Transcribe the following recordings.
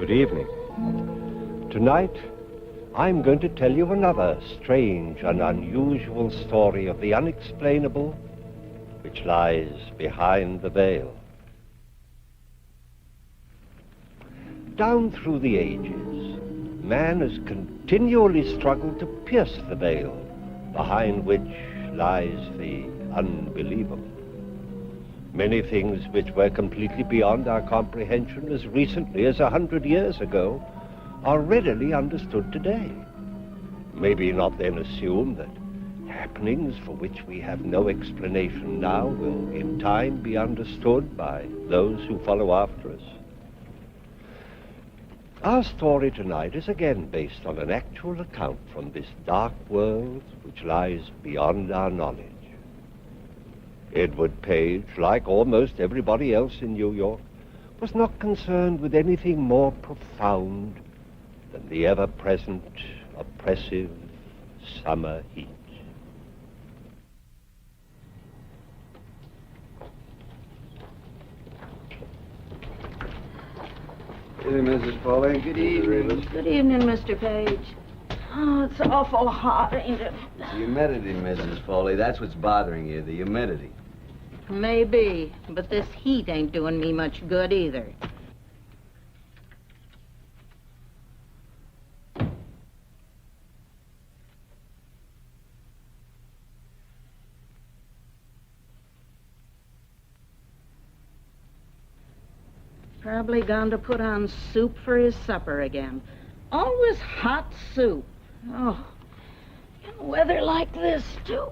Good evening. Tonight, I'm going to tell you another strange and unusual story of the unexplainable which lies behind the veil. Down through the ages, man has continually struggled to pierce the veil behind which lies the unbelievable. Many things which were completely beyond our comprehension as recently as 100 years ago are readily understood today. Maybe not then assume that happenings for which we have no explanation now will in time be understood by those who follow after us. Our story tonight is again based on an actual account from this dark world which lies beyond our knowledge. Edward Page, like almost everybody else in New York, was not concerned with anything more profound than the ever-present, oppressive summer heat. Good evening, Mrs. Foley. Good evening. Good evening, Mr. Page. Oh, it's awful hot, ain't it? The humidity, Mrs. Foley. That's what's bothering you, the humidity. Maybe, but this heat ain't doing me much good either. Probably gone to put on soup for his supper again. Always hot soup. Oh, in weather like this, too.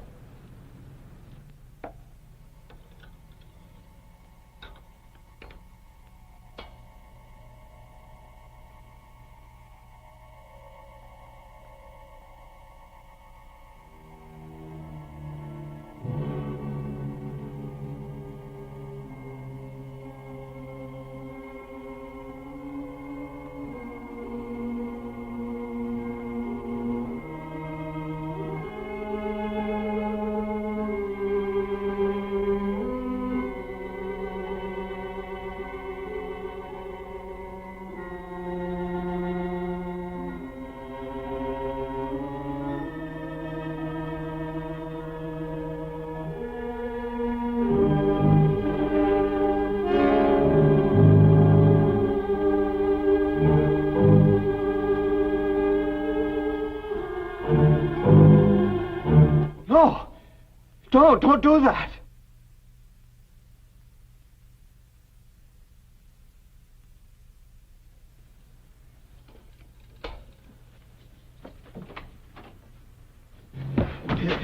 Don't do that.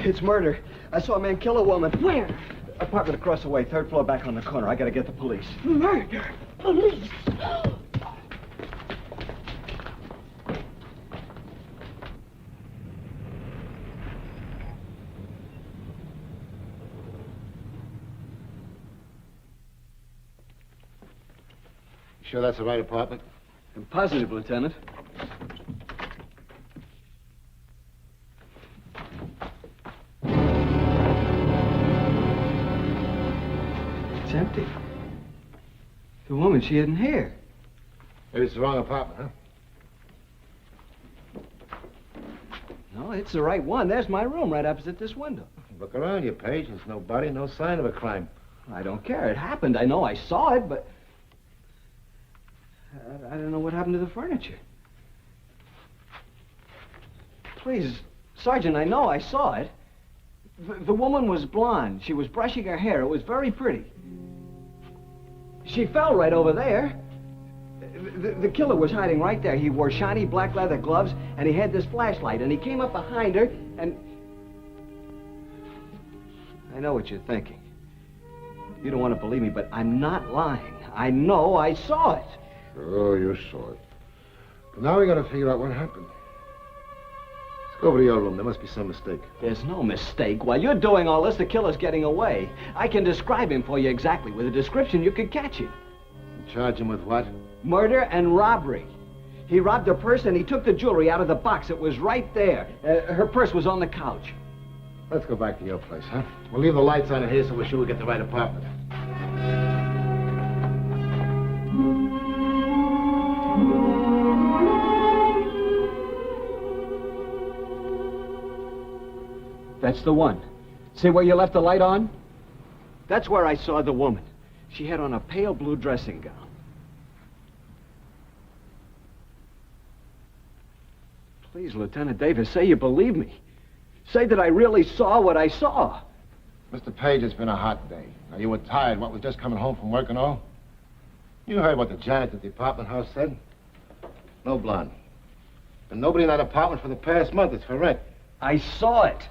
It's murder. I saw a man kill a woman. Where? Apartment across the way, third floor back on the corner. I gotta get the police. Murder. Police. Sure that's the right apartment? I'm positive, Lieutenant. It's empty. The woman, she isn't here. Maybe it's the wrong apartment, huh? No, it's the right one. There's my room right opposite this window. Look around you, Page. There's no body, no sign of a crime. I don't care. It happened. I know I saw it, but I don't know what happened to the furniture. Please, Sergeant, I know I saw it. The woman was blonde. She was brushing her hair. It was very pretty. She fell right over there. The killer was hiding right there. He wore shiny black leather gloves, and he had this flashlight, and he came up behind her, and... I know what you're thinking. You don't want to believe me, but I'm not lying. I know I saw it. Sure, you saw it. But now we gotta figure out what happened. Let's go over to your room. There must be some mistake. There's no mistake. While you're doing all this, the killer's getting away. I can describe him for you exactly. With a description, you could catch him. Charge him with what? Murder and robbery. He robbed her purse and he took the jewelry out of the box. It was right there. Her purse was on the couch. Let's go back to your place, huh? We'll leave the lights on in here so we're sure we get the right apartment. That's the one. See where you left the light on? That's where I saw the woman. She had on a pale blue dressing gown. Please, Lieutenant Davis, say you believe me. Say that I really saw what I saw. Mr. Page, it's been a hot day. Now, you were tired, what, with just coming home from work and all? You heard what the janitor at the apartment house said? No blonde. And nobody in that apartment for the past month, it's for rent. I saw it.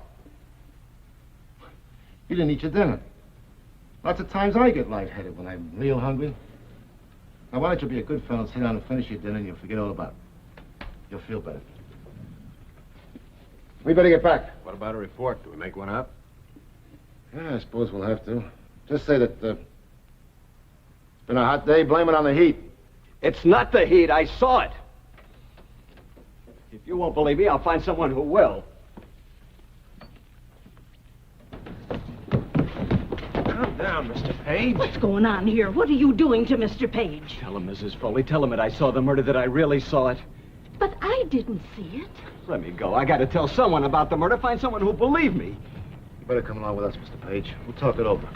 You didn't eat your dinner. Lots of times I get lightheaded when I'm real hungry. Now, why don't you be a good fellow and sit down and finish your dinner and you'll forget all about it. You'll feel better. We better get back. What about a report? Do we make one up? Yeah, I suppose we'll have to. Just say that, it's been a hot day, blame it on the heat. It's not the heat. I saw it. If you won't believe me, I'll find someone who will. Calm down, Mr. Page. What's going on here? What are you doing to Mr. Page? Tell him, Mrs. Foley. Tell him that I saw the murder, that I really saw it. But I didn't see it. Let me go. I got to tell someone about the murder. Find someone who'll believe me. You better come along with us, Mr. Page. We'll talk it over.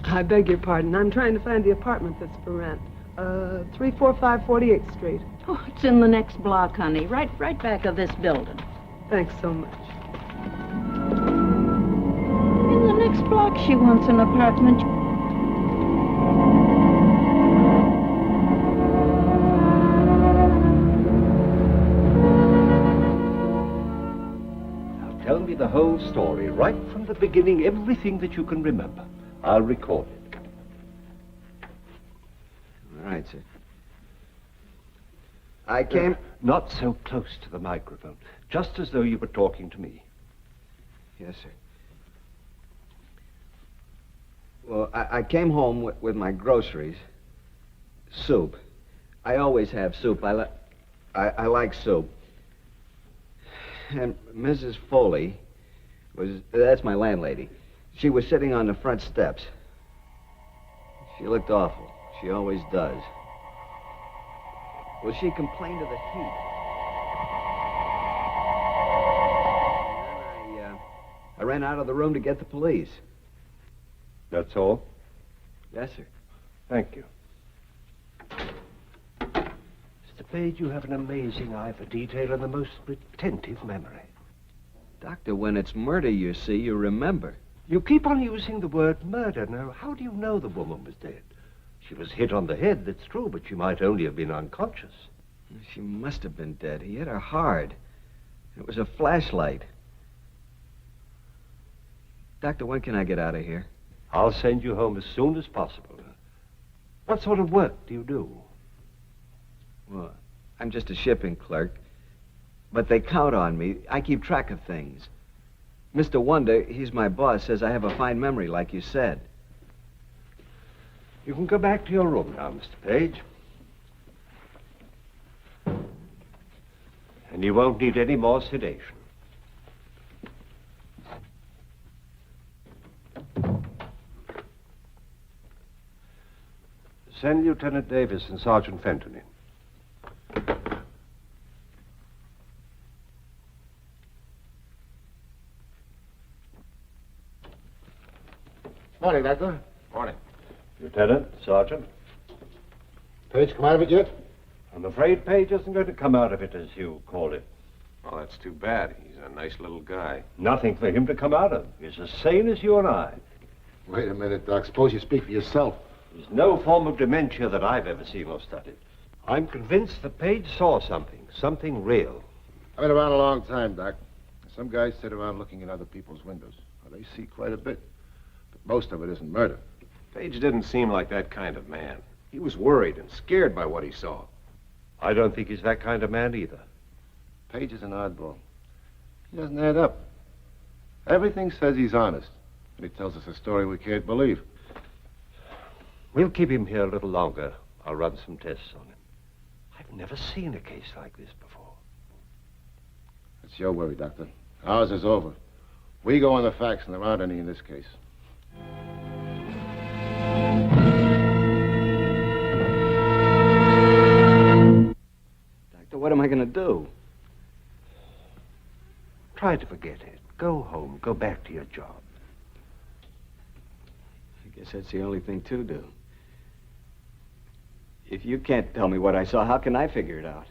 I beg your pardon. I'm trying to find the apartment that's for rent. 345 48th Street. Oh, it's in the next block, honey. Right back of this building. Thanks so much. In the next block, she wants an apartment. Now tell me the whole story, right from the beginning, everything that you can remember. I'll record it. All right, sir. I came... Not so close to the microphone, just as though you were talking to me. Yes, sir. Well, I came home with my groceries. Soup. I always have soup. I like soup. And Mrs. Foley that's my landlady. She was sitting on the front steps. She looked awful. She always does. Well, she complained of the heat. And then I ran out of the room to get the police. That's all? Yes, sir. Thank you. Mr. Page, you have an amazing eye for detail and the most retentive memory. Doctor, when it's murder, you see, you remember. You keep on using the word murder. Now, how do you know the woman was dead? She was hit on the head, that's true, but she might only have been unconscious. She must have been dead. He hit her hard. It was a flashlight. Doctor, when can I get out of here? I'll send you home as soon as possible. What sort of work do you do? Well, I'm just a shipping clerk. But they count on me. I keep track of things. Mr. Wonder, he's my boss, says I have a fine memory, like you said. You can go back to your room now, Mr. Page. And you won't need any more sedation. Send Lieutenant Davis and Sergeant Fenton in. Morning, Doctor. Morning. Lieutenant, Sergeant. Page come out of it yet? I'm afraid Page isn't going to come out of it, as you call it. Well, that's too bad. He's a nice little guy. Nothing for him to come out of. He's as sane as you and I. Wait a minute, Doc. Suppose you speak for yourself. There's no form of dementia that I've ever seen or studied. I'm convinced that Page saw something real. I've been around a long time, Doc. Some guys sit around looking in other people's windows. Well, they see quite a bit. But most of it isn't murder. Page didn't seem like that kind of man. He was worried and scared by what he saw. I don't think he's that kind of man either. Page is an oddball. He doesn't add up. Everything says he's honest. And he tells us a story we can't believe. We'll keep him here a little longer. I'll run some tests on him. I've never seen a case like this before. That's your worry, Doctor. Ours is over. We go on the facts, and there aren't any in this case. am I going to do? Try to forget it. Go home. Go back to your job. I guess that's the only thing to do. If you can't tell me what I saw, how can I figure it out?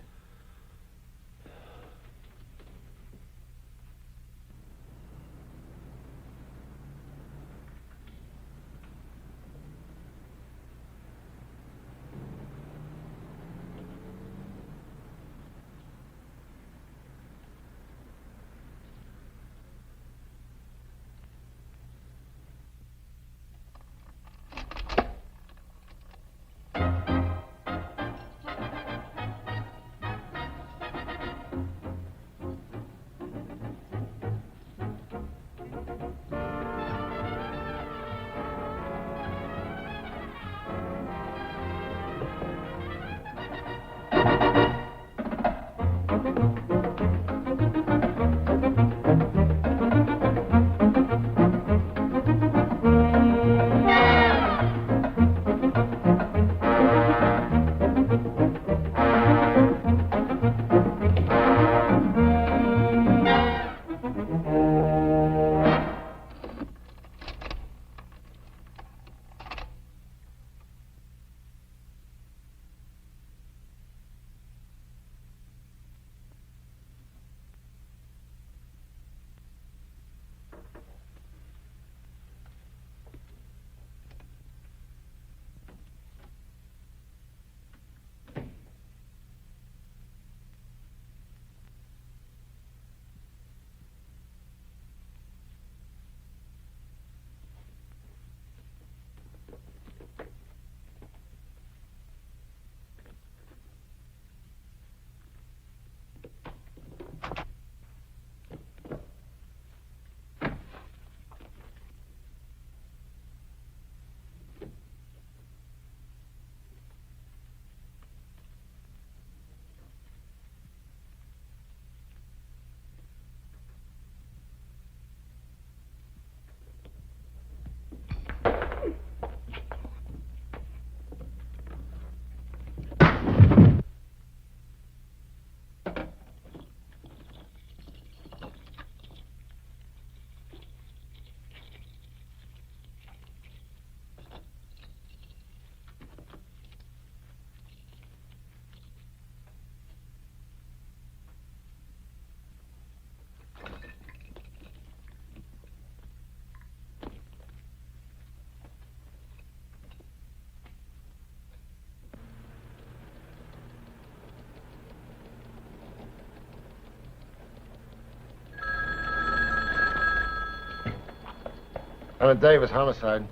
Lieutenant Davis, homicide.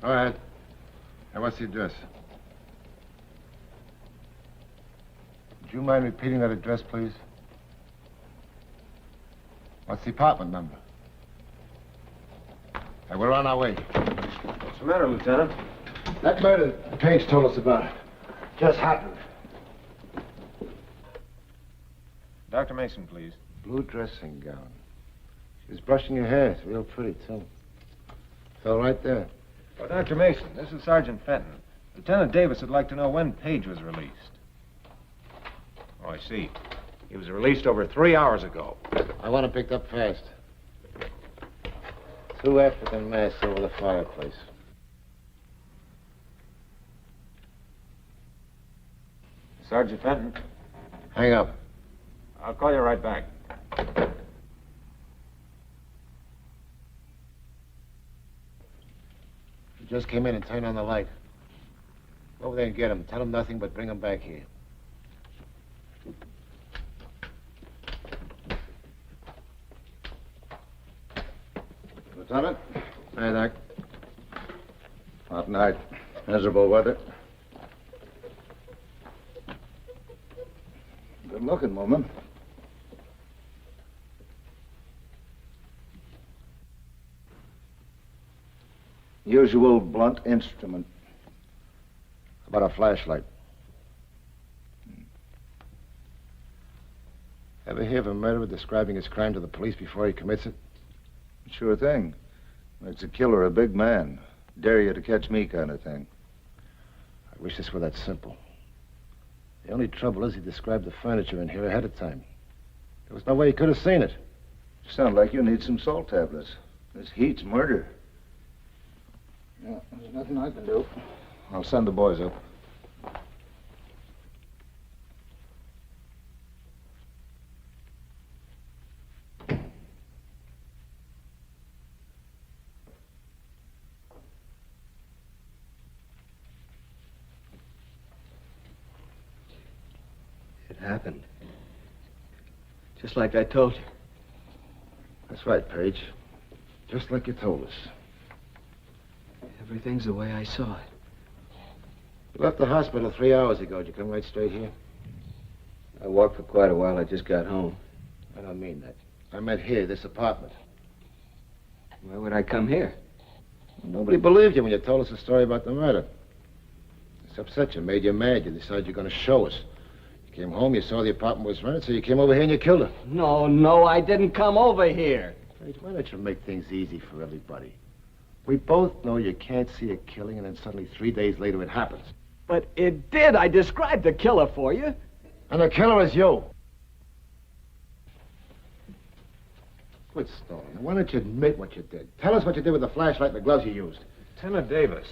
Go ahead. And what's the address? Would you mind repeating that address, please? What's the apartment number? Hey, we're on our way. What's the matter, Lieutenant? That murder Page told us about just happened. Dr. Mason, please. Blue dressing gown. She was brushing her hair. It's real pretty, too. Fell right there. Well, Dr. Mason, this is Sergeant Fenton. Lieutenant Davis would like to know when Page was released. Oh, I see. He was released over 3 hours ago. I want him picked up fast. 2 African masks over the fireplace. Sergeant Fenton, Hang up. I'll call you right back. He just came in and turned on the light. Go over there and get him. Tell him nothing but bring him back here. Lieutenant? Hey, Doc. Hot night. Miserable weather. Good-looking woman. Usual blunt instrument. How about a flashlight? Ever hear of a murderer describing his crime to the police before he commits it? Sure thing. Makes a killer a big man. Dare you to catch me kind of thing. I wish this were that simple. The only trouble is he described the furniture in here ahead of time. There was no way he could have seen it. You sound like you need some salt tablets. This heat's murder. Yeah, there's nothing I can do. I'll send the boys up. It happened. Just like I told you. That's right, Page. Just like you told us. Everything's the way I saw it. You left the hospital 3 hours ago. Did you come right straight here? I walked for quite a while. I just got home. I don't mean that. I meant here, this apartment. Why would I come here? Nobody believed you when you told us the story about the murder. It's upset you, made you mad. You decided you're going to show us. You came home, you saw the apartment was rented, so you came over here and you killed her. No, I didn't come over here. Page, why don't you make things easy for everybody? We both know you can't see a killing, and then suddenly 3 days later it happens. But it did. I described the killer for you. And the killer is you. Quit stalling. Why don't you admit what you did? Tell us what you did with the flashlight and the gloves you used. Lieutenant Davis,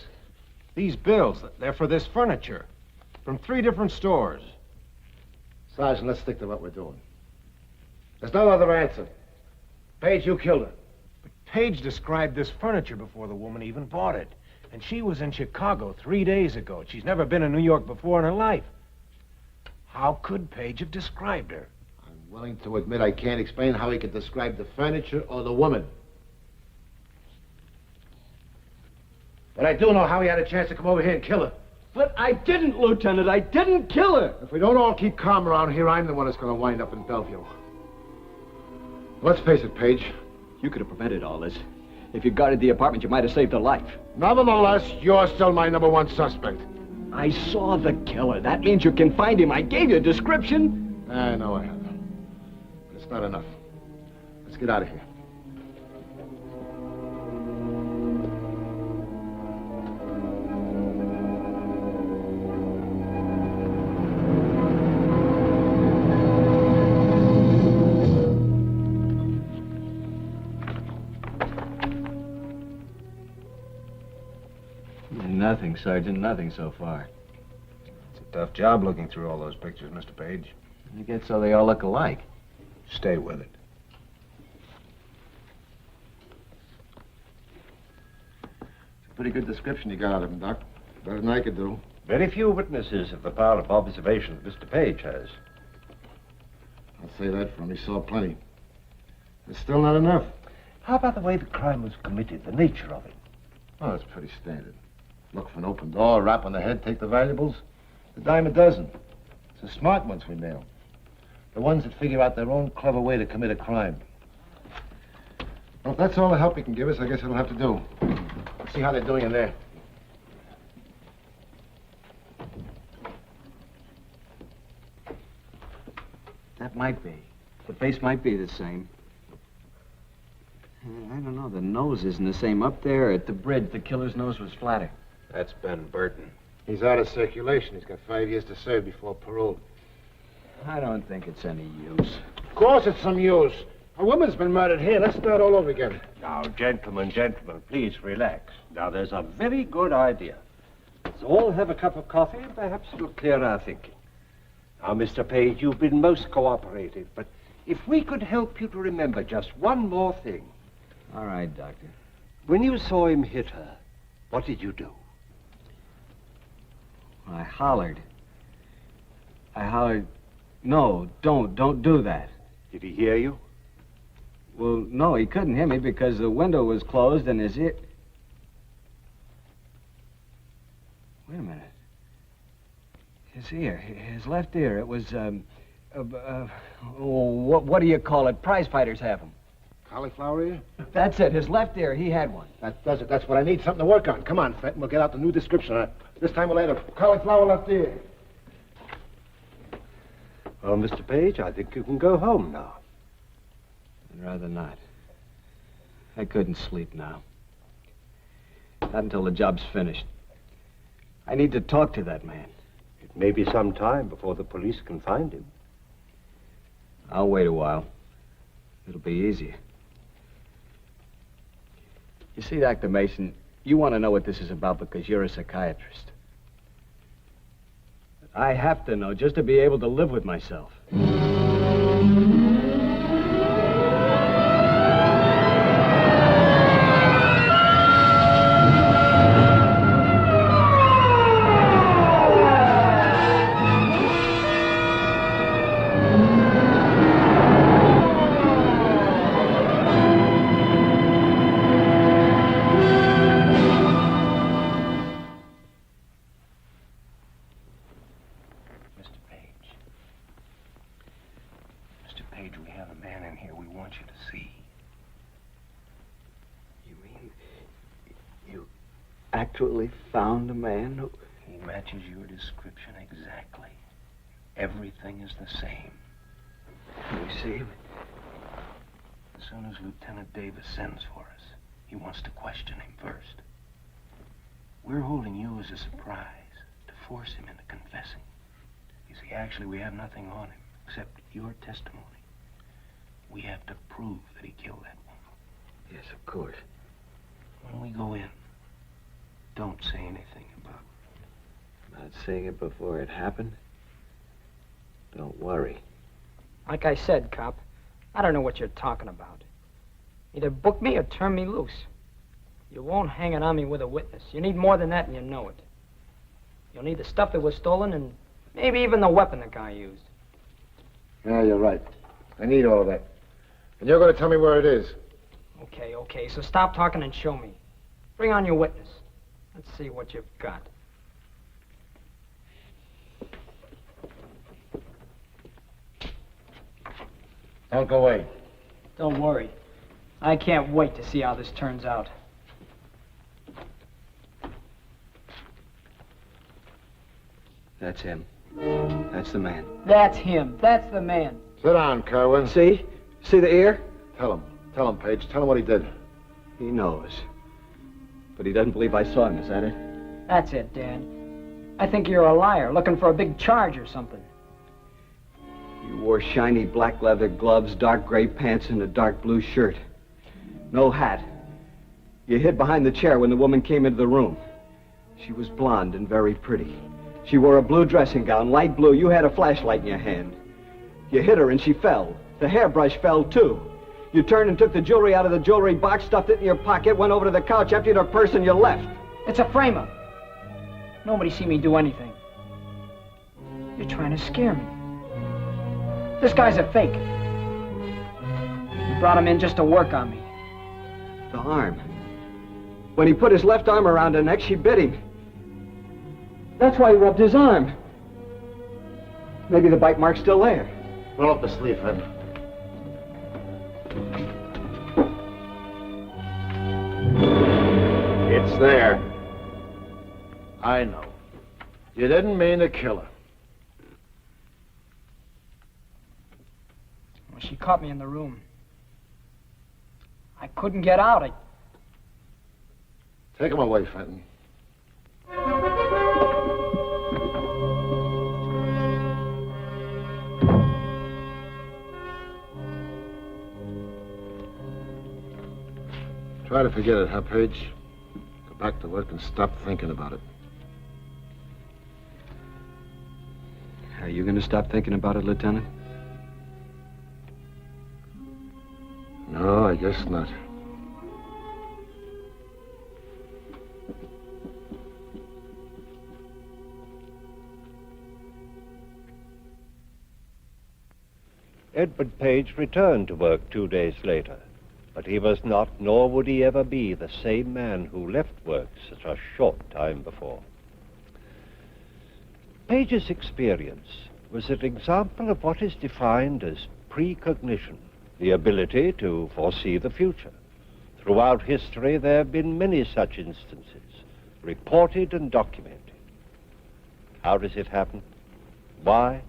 these bills, they're for this furniture. From 3 different stores. Sergeant, let's stick to what we're doing. There's no other answer. Page, you killed her. But Page described this furniture before the woman even bought it. And she was in Chicago 3 days ago. She's never been in New York before in her life. How could Page have described her? I'm willing to admit I can't explain how he could describe the furniture or the woman. But I do know how he had a chance to come over here and kill her. But I didn't, Lieutenant. I didn't kill her. If we don't all keep calm around here, I'm the one that's going to wind up in Bellevue. Let's face it, Page. You could have prevented all this. If you guarded the apartment, you might have saved her life. Nevertheless, you're still my #1 suspect. I saw the killer. That means you can find him. I gave you a description. I know I have. But it's not enough. Let's get out of here. Nothing, Sergeant. Nothing so far. It's a tough job looking through all those pictures, Mr. Page. I guess so they all look alike. Stay with it. It's a pretty good description you got out of him, Doc. Better than I could do. Very few witnesses have the power of observation that Mr. Page has. I'll say that for him. He saw plenty. It's still not enough. How about the way the crime was committed, the nature of it? Oh, that's pretty standard. Look for an open door, rap on the head, take the valuables. A dime a dozen. It's the smart ones we nail. The ones that figure out their own clever way to commit a crime. Well, if that's all the help you can give us, I guess it'll have to do. Let's see how they're doing in there. That might be. The face might be the same. I don't know. The nose isn't the same. Up there at the bridge, the killer's nose was flatter. That's Ben Burton. He's out of circulation. He's got 5 years to serve before parole. I don't think it's any use. Of course it's some use. A woman's been murdered here. Let's start all over again. Now, gentlemen, please relax. Now, there's a very good idea. Let's all have a cup of coffee, and perhaps it'll clear our thinking. Now, Mr. Page, you've been most cooperative, but if we could help you to remember just one more thing. All right, Doctor. When you saw him hit her, what did you do? I hollered. No, don't do that. Did he hear you? Well, no, he couldn't hear me because the window was closed and his ear... Wait a minute. His ear, his left ear, it was, what do you call it? Prize fighters have them. Cauliflower ear? That's it, his left ear, he had one. That does it. That's what I need. Something to work on. Come on, Fenton. We'll get out the new description. This time we'll add a cauliflower left ear. Well, Mr. Page, I think you can go home now. I'd rather not. I couldn't sleep now. Not until the job's finished. I need to talk to that man. It may be some time before the police can find him. I'll wait a while. It'll be easier. You see, Dr. Mason, you want to know what this is about because you're a psychiatrist. I have to know just to be able to live with myself. Actually found a man who... He matches your description exactly. Everything is the same. Can we see him? As soon as Lieutenant Davis sends for us, he wants to question him first. We're holding you as a surprise to force him into confessing. You see, actually, we have nothing on him except your testimony. We have to prove that he killed that woman. Yes, of course. When we go in, don't say anything about it. Not saying it before it happened? Don't worry. Like I said, cop, I don't know what you're talking about. Either book me or turn me loose. You won't hang it on me with a witness. You need more than that, and you know it. You'll need the stuff that was stolen and maybe even the weapon the guy used. Yeah, you're right. I need all of that. And you're going to tell me where it is. Okay, so stop talking and show me. Bring on your witness. Let's see what you've got. Don't go away. Don't worry. I can't wait to see how this turns out. That's him. That's the man. That's him. That's the man. Sit down, Kerwin. See? See the ear? Tell him, Page. Tell him what he did. He knows. But he doesn't believe I saw him, is that it? That's it, Dad. I think you're a liar, looking for a big charge or something. You wore shiny black leather gloves, dark gray pants, and a dark blue shirt. No hat. You hid behind the chair when the woman came into the room. She was blonde and very pretty. She wore a blue dressing gown, light blue. You had a flashlight in your hand. You hit her and she fell. The hairbrush fell, too. You turned and took the jewelry out of the jewelry box, stuffed it in your pocket, went over to the couch, emptied her purse, and you left. It's a frame-up. Nobody see me do anything. You're trying to scare me. This guy's a fake. You brought him in just to work on me. The arm. When he put his left arm around her neck, she bit him. That's why he rubbed his arm. Maybe the bite mark's still there. Roll up the sleeve, Ed. It's there. I know. You didn't mean to kill her. Well, she caught me in the room. I couldn't get out. Take him away, Fenton. Try to forget it, huh, Page? Go back to work and stop thinking about it. Are you going to stop thinking about it, Lieutenant? No, I guess not. Edward Page returned to work 2 days later, but he was not, nor would he ever be, the same man who left work such a short time before. Page's experience was an example of what is defined as precognition, the ability to foresee the future. Throughout history, there have been many such instances, reported and documented. How does it happen? Why?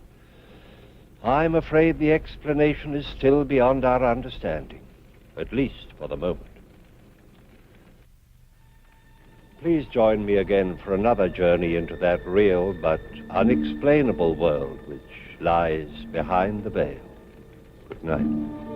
I'm afraid the explanation is still beyond our understanding, at least for the moment. please join me again for another journey into that real but unexplainable world which lies behind the veil. Good night.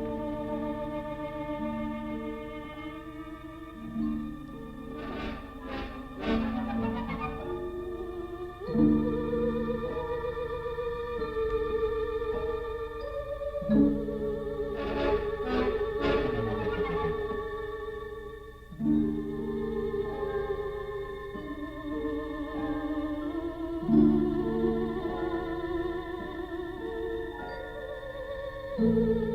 Thank you.